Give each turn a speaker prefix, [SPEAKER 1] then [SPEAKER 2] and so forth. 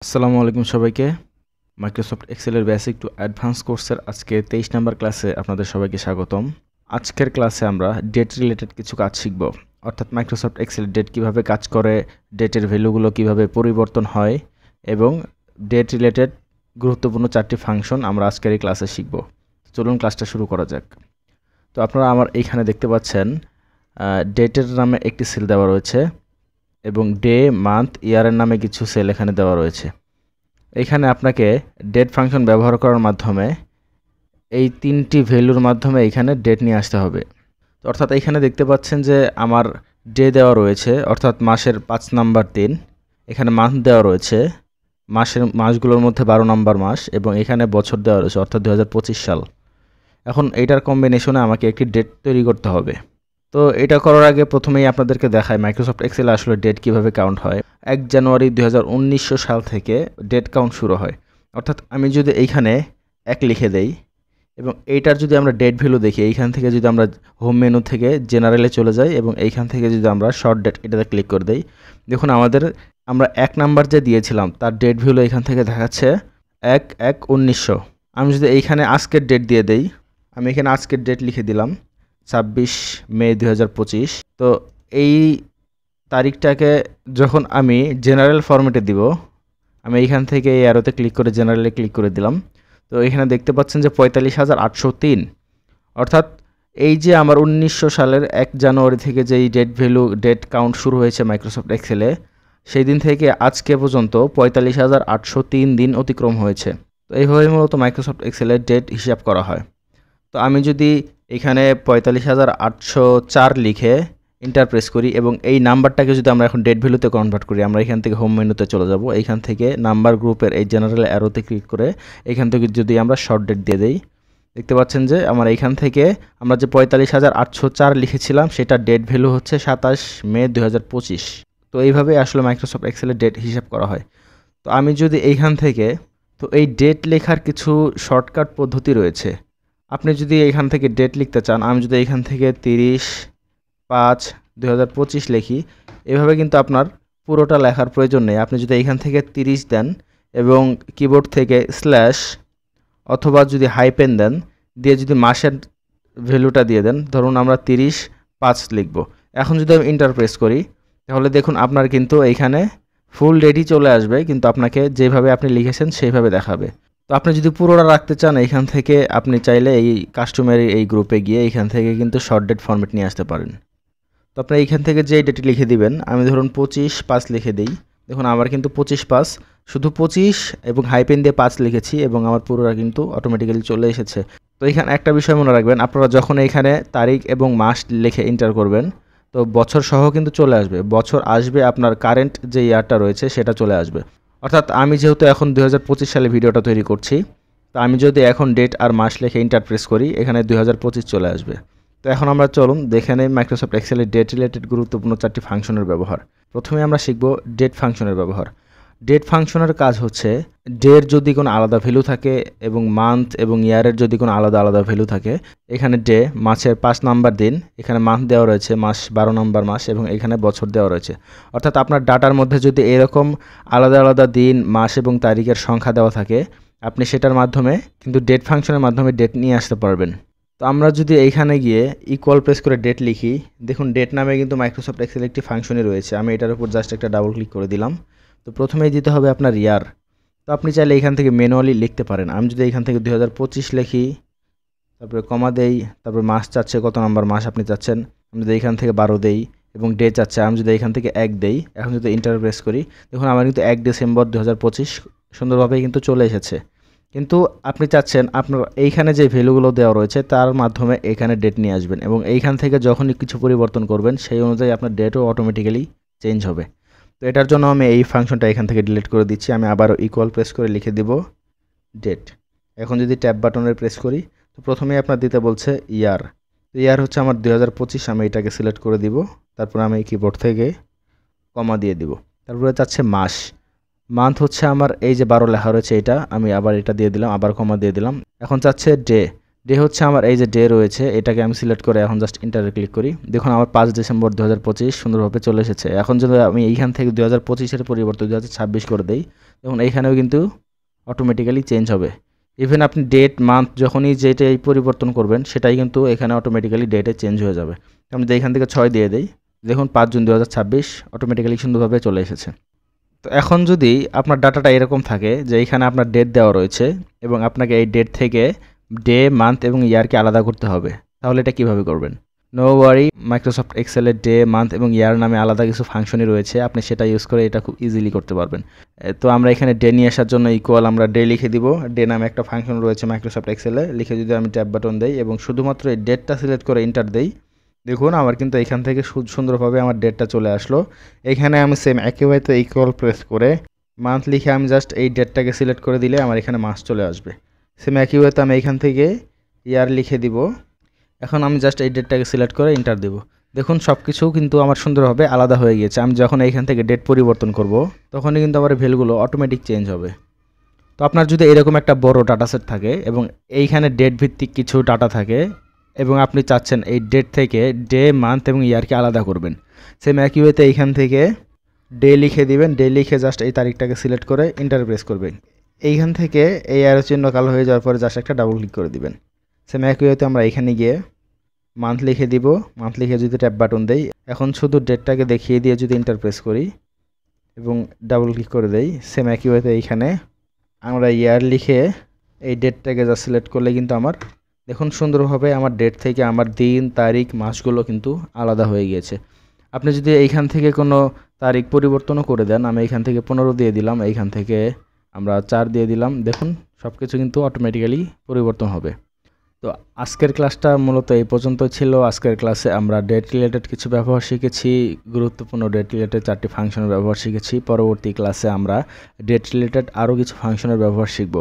[SPEAKER 1] আসসালামু আলাইকুম সবাইকে। মাইক্রোসফট এক্সেলের বেসিক টু অ্যাডভান্স কোর্সের আজকে 23 নম্বর ক্লাসে আপনাদের সবাইকে স্বাগতম। আজকের ক্লাসে আমরা ডেট রিলেটেড কিছু কাজ শিখব, অর্থাৎ মাইক্রোসফট এক্সেল ডেট কিভাবে কাজ করে, ডেটের ভ্যালুগুলো কিভাবে পরিবর্তন হয় এবং ডেট রিলেটেড গুরুত্বপূর্ণ 4টি ফাংশন আমরা আজকের এই ক্লাসে শিখব। চলুন ক্লাসটা শুরু করা যাক। তো আপনারা আমার এইখানে দেখতে পাচ্ছেন ডেটের নামে একটি সেল দেওয়া রয়েছে এবং ডে, মান্থ, ইয়ারের নামে কিছু সেল এখানে দেওয়া রয়েছে। এখানে আপনাকে ডেট ফাংশন ব্যবহার করার মাধ্যমে এই 3টি ভ্যালুর মাধ্যমে এখানে ডেট নিয়ে আসতে হবে। অর্থাৎ এখানে দেখতে পাচ্ছেন যে আমার ডে দেওয়া রয়েছে, অর্থাৎ মাসের 5 নাম্বার দিন। এখানে মান্থ দেওয়া রয়েছে, মাসগুলোর মধ্যে 12 নাম্বার মাস, এবং এখানে বছর দেওয়া রয়েছে অর্থাৎ 2025 সাল। এখন এইটার কম্বিনেশনে আমাকে একটি ডেট তৈরি করতে হবে। তো এটা করার আগে প্রথমেই আপনাদেরকে দেখায় মাইক্রোসফট এক্সেলে আসলে ডেট কিভাবে কাউন্ট হয়। 1 জানুয়ারি 2019 সাল থেকে ডেট কাউন্ট শুরু হয়। অর্থাৎ আমি যদি এইখানে 1 লিখে দেই এবং এইটার যদি আমরা ডেট ভ্যালু দেখি, এইখান থেকে যদি আমরা হোম মেনু থেকে জেনারেলে চলে যাই এবং এইখান থেকে যদি আমরা শর্ট ডেট এটাতে ক্লিক করে দেই, দেখুন আমরা 1 নাম্বার যে দিয়েছিলাম তার ডেট ভ্যালু এখান থেকে দেখাচ্ছে 1/1/1900। আমি যদি এইখানে আজকের ডেট দিয়ে দেই, আমি এখানে আজকের ডেট লিখে দিলাম 26 মে 2025। তো এই তারিখটাকে যখন আমি জেনারেল ফরম্যাটে দিব, আমি এইখান থেকে এই অ্যারোতে ক্লিক করে জেনারেলে ক্লিক করে দিলাম। তো এখানে দেখতে পাচ্ছেন যে 45,803, অর্থাৎ এই যে আমার 1900 সালের 1 জানুয়ারি থেকে যেই ডেট কাউন্ট শুরু হয়েছে মাইক্রোসফট এক্সেলে, সেই দিন থেকে আজকে পর্যন্ত 45,803 দিন অতিক্রম হয়েছে। তো এইভাবে মূলত মাইক্রোসফট এক্সেলের ডেট হিসাব করা হয়। তো আমি যদি এখানে 45,804 লিখে এন্টার প্রেস করি এবং এই নাম্বারটাকে যদি আমরা এখন ডেট ভ্যালুতে কনভার্ট করি, আমরা এখান থেকে হোম মেনুতে চলে যাব। এইখান থেকে নাম্বার গ্রুপের এই জেনারেল অ্যারোতে ক্লিক করে এখান থেকে যদি আমরা শর্ট ডেট দিয়ে দেই, দেখতে পাচ্ছেন যে আমার এইখান থেকে আমরা যে 45,804 লিখেছিলাম সেটার ডেট ভ্যালু হচ্ছে 27 মে 2025। তো এইভাবে আসলে মাইক্রোসফট এক্সেলের ডেট হিসাব করা হয়। তো আমি যদি এইখান থেকে, তো এই ডেট লেখার কিছু শর্টকাট পদ্ধতি রয়েছে। আপনি যদি এখান থেকে ডেট লিখতে চান, আমি যদি এখান থেকে 30/5/2025 লিখি, এভাবে কিন্তু আপনার পুরোটা লেখার প্রয়োজন নেই। আপনি যদি এখান থেকে 30 দেন এবং কিবোর্ড থেকে স্ল্যাশ অথবা যদি হাইপেন দেন দিয়ে যদি মাসের ভ্যালুটা দিয়ে দেন, ধরুন আমরা 30/5 লিখব। এখন যদি আমি এন্টার প্রেস করি, তাহলে দেখুন আপনার কিন্তু এইখানে ফুল ডেটই চলে আসবে, কিন্তু আপনাকে যেভাবে আপনি লিখেছেন সেইভাবে দেখাবে। তো আপনি যদি পুরোটা রাখতে চান, এইখান থেকে আপনি চাইলে এই কাস্টমারি এই গ্রুপে গিয়ে এইখান থেকে কিন্তু শর্ট ডেট ফরম্যাট নিয়ে আসতে পারেন। তো আপনি এইখান থেকে যেই ডেটটি লিখে দিবেন, আমি ধরুন 25/5 লিখে দিই। দেখুন আমার কিন্তু 25/5, শুধু 25 এবং হাইপেন দিয়ে 5 লিখেছি এবং আমার পুরোটা কিন্তু অটোমেটিক্যালি চলে এসেছে। তো এখানে একটা বিষয় মনে রাখবেন, আপনারা যখন এইখানে তারিখ এবং মাস লিখে এন্টার করবেন, তো বছর সহ কিন্তু চলে আসবে। বছর আসবে, আপনার কারেন্ট যে ইয়ারটা রয়েছে সেটা চলে আসবে। অর্থাৎ আমি যেহেতু এখন 2025 সালে ভিডিওটা তৈরি করছি, তো আমি যদি এখন ডেট আর মাস লিখে এন্টার প্রেস করি, এখানে 2025 চলে আসবে। তো এখন আমরা চলুন দেখে নেই মাইক্রোসফট এক্সেলের ডেট রিলেটেড গুরুত্বপূর্ণ 4টি ফাংশনের ব্যবহার। প্রথমে আমরা শিখব ডেট ফাংশনের ব্যবহার। ডেট ফাংশনের কাজ হচ্ছে, ডের যদি কোনো আলাদা ভ্যালু থাকে এবং মান্থ এবং ইয়ারের যদি কোনো আলাদা আলাদা ভ্যালু থাকে, এখানে ডে মাসের 5 নাম্বার দিন, এখানে মান্থ দেওয়া রয়েছে, মাস 12 নাম্বার মাস, এবং এখানে বছর দেওয়া রয়েছে। অর্থাৎ আপনার ডাটার মধ্যে যদি এরকম আলাদা আলাদা দিন, মাস এবং তারিখের সংখ্যা দেওয়া থাকে, আপনি সেটার মাধ্যমে কিন্তু ডেট ফাংশনের মাধ্যমে ডেট নিয়ে আসতে পারবেন। তো আমরা যদি এইখানে গিয়ে ইকুয়াল প্রেস করে ডেট লিখি, দেখুন ডেট নামে কিন্তু মাইক্রোসফট এক্সেল একটি ফাংশনই রয়েছে। আমি এটার উপর জাস্ট একটা ডাবল ক্লিক করে দিলাম। তো প্রথমেই দিতে হবে আপনার ইয়ার। তো আপনি চাইলে এখান থেকে ম্যানুয়ালি লিখতে পারেন। আমি যদি এখান থেকে 2025 লিখি, তারপরে কমা দেই, তারপরে মাস চাচ্ছে কত নাম্বার মাস আপনি চাচ্ছেন, আমি যদি এখান থেকে 12 দেই এবং ডে চাচ্ছে, আমি যদি এখান থেকে 1 দেই, এখন যদি এন্টার প্রেস করি, দেখুন আমার কিন্তু 1 ডিসেম্বর 2025 সুন্দরভাবে কিন্তু চলে এসেছে। কিন্তু আপনি চাচ্ছেন আপনার এইখানে যে ভ্যালুগুলো দেওয়া রয়েছে তার মাধ্যমে এখানে ডেট নিয়ে আসবেন, এবং এইখান থেকে যখনই কিছু পরিবর্তন করবেন সেই অনুযায়ী আপনার ডেটও অটোমেটিক্যালি চেঞ্জ হবে। তো এটার জন্য আমি এই ফাংশনটা এখান থেকে ডিলিট করে দিচ্ছি। আমি আবারও ইকুয়াল প্রেস করে লিখে দিব ডেট। এখন যদি ট্যাব বাটনে প্রেস করি, তো প্রথমেই আপনার দিতে বলছে ইয়ার। তো ইয়ার হচ্ছে আমার 2025, আমি এটাকে সিলেক্ট করে দিব। তারপর আমি কিবোর্ড থেকে কমা দিয়ে দিব। তারপরে চাচ্ছে মাস। মান্থ হচ্ছে আমার এই যে 12 লেখা রয়েছে, এটা আমি আবার এটা দিয়ে দিলাম, আবার কমা দিয়ে দিলাম। এখন চাচ্ছে ডে। ডে হচ্ছে আমার এই যে ডে রয়েছে, এটাকে আমি সিলেক্ট করে এখন জাস্ট এন্টারে ক্লিক করি। দেখুন আমার 5 ডিসেম্বর 2025 সুন্দরভাবে চলে এসেছে। এখন যদি আমি এইখান থেকে 2025-এর পরিবর্তে 2026 করে দেই, এবং এইখানেও কিন্তু অটোমেটিক্যালি চেঞ্জ হবে। ইভেন আপনি ডেট মান্থ যখনই যেটাই পরিবর্তন করবেন সেটাই কিন্তু এখানে অটোমেটিক্যালি ডেটে চেঞ্জ হয়ে যাবে। আমি যদি এখান থেকে 6 দিয়ে দেই, দেখুন 5 জুন 2026 অটোমেটিক্যালি সুন্দরভাবে চলে এসেছে। তো এখন যদি আপনার ডাটাটা এরকম থাকে যে এইখানে আপনার ডেট দেওয়া রয়েছে এবং আপনাকে এই ডেট থেকে ডে, মান্থ এবং ইয়ারকে আলাদা করতে হবে, তাহলে এটা কিভাবে করবেন? নো ওয়ারি, মাইক্রোসফট এক্সেলের ডে, মান্থ এবং ইয়ার নামে আলাদা কিছু ফাংশনই রয়েছে, আপনি সেটা ইউজ করে এটা খুব ইজিলি করতে পারবেন। তো আমরা এখানে ডে নিয়ে আসার জন্য ইকুয়াল আমরা ডে লিখে দিব। ডে নামে একটা ফাংশন রয়েছে মাইক্রোসফট এক্সেলে, লিখে যদি আমি ট্যাব বাটন দেই এবং শুধুমাত্র এই ডেটটা সিলেক্ট করে এন্টার দেই, দেখুন আমার কিন্তু এখান থেকে সুন্দরভাবে আমার ডেটটা চলে আসলো। এখানে আমি সেম একইভাবে তো ইকুয়াল প্রেস করে মান্থ লিখে আমি জাস্ট এই ডেটটাকে সিলেক্ট করে দিলে আমার এখানে মাস চলে আসবে। সেম একইভাবে আমি এখান থেকে ইয়ার লিখে দিব। এখন আমি জাস্ট এই ডেটটাকে সিলেক্ট করে এন্টার দেব। দেখুন সব কিছু কিন্তু আমার সুন্দরভাবে আলাদা হয়ে গিয়েছে। আমি যখন এইখান থেকে ডেট পরিবর্তন করব তখনই কিন্তু আমার ভ্যালুগুলো অটোমেটিক চেঞ্জ হবে। তো আপনার যদি এরকম একটা বড় ডাটা সেট থাকে এবং এইখানে ডেট ভিত্তিক কিছু ডাটা থাকে এবং আপনি চাচ্ছেন এই ডেট থেকে ডে, মান্থ এবং ইয়ারকে আলাদা করবেন, সেম একই ওয়েতে এইখান থেকে ডে লিখে দিবেন। ডে লিখে জাস্ট এই তারিখটাকে সিলেক্ট করে এন্টার প্রেস করবেন। এইখান থেকে এই অ্যারো চিহ্ন কালো হয়ে যাওয়ার পরে জাস্ট একটা ডাবল ক্লিক করে দিবেন। সেম একই ওয়েতে আমরা এখানে গিয়ে মান্থ লিখে দিব। মান্থ লিখে যদি ট্যাব বাটন দেই, এখন শুধু ডেটটাকে দেখিয়ে দিয়ে যদি এন্টার প্রেস করি এবং ডাবল ক্লিক করে দেই, সেম একই ওয়েতে এইখানে আমরা ইয়ার লিখে এই ডেটটাকে যা সিলেক্ট করলে কিন্তু আমার দেখুন সুন্দরভাবে আমার ডেট থেকে আমার দিন, তারিখ, মাসগুলো কিন্তু আলাদা হয়ে গিয়েছে। আপনি যদি এইখান থেকে কোনো তারিখ পরিবর্তনও করে দেন, আমি এইখান থেকে 15 দিয়ে দিলাম, এইখান থেকে আমরা 4 দিয়ে দিলাম, দেখুন সব কিছু কিন্তু অটোমেটিক্যালি পরিবর্তন হবে। তো আজকের ক্লাসটা মূলত এই পর্যন্ত ছিল। আজকের ক্লাসে আমরা ডেট রিলেটেড কিছু ব্যবহার শিখেছি, গুরুত্বপূর্ণ ডেট রিলেটেড 4টি ফাংশনের ব্যবহার শিখেছি। পরবর্তী ক্লাসে আমরা ডেট রিলেটেড আরও কিছু ফাংশনের ব্যবহার শিখব।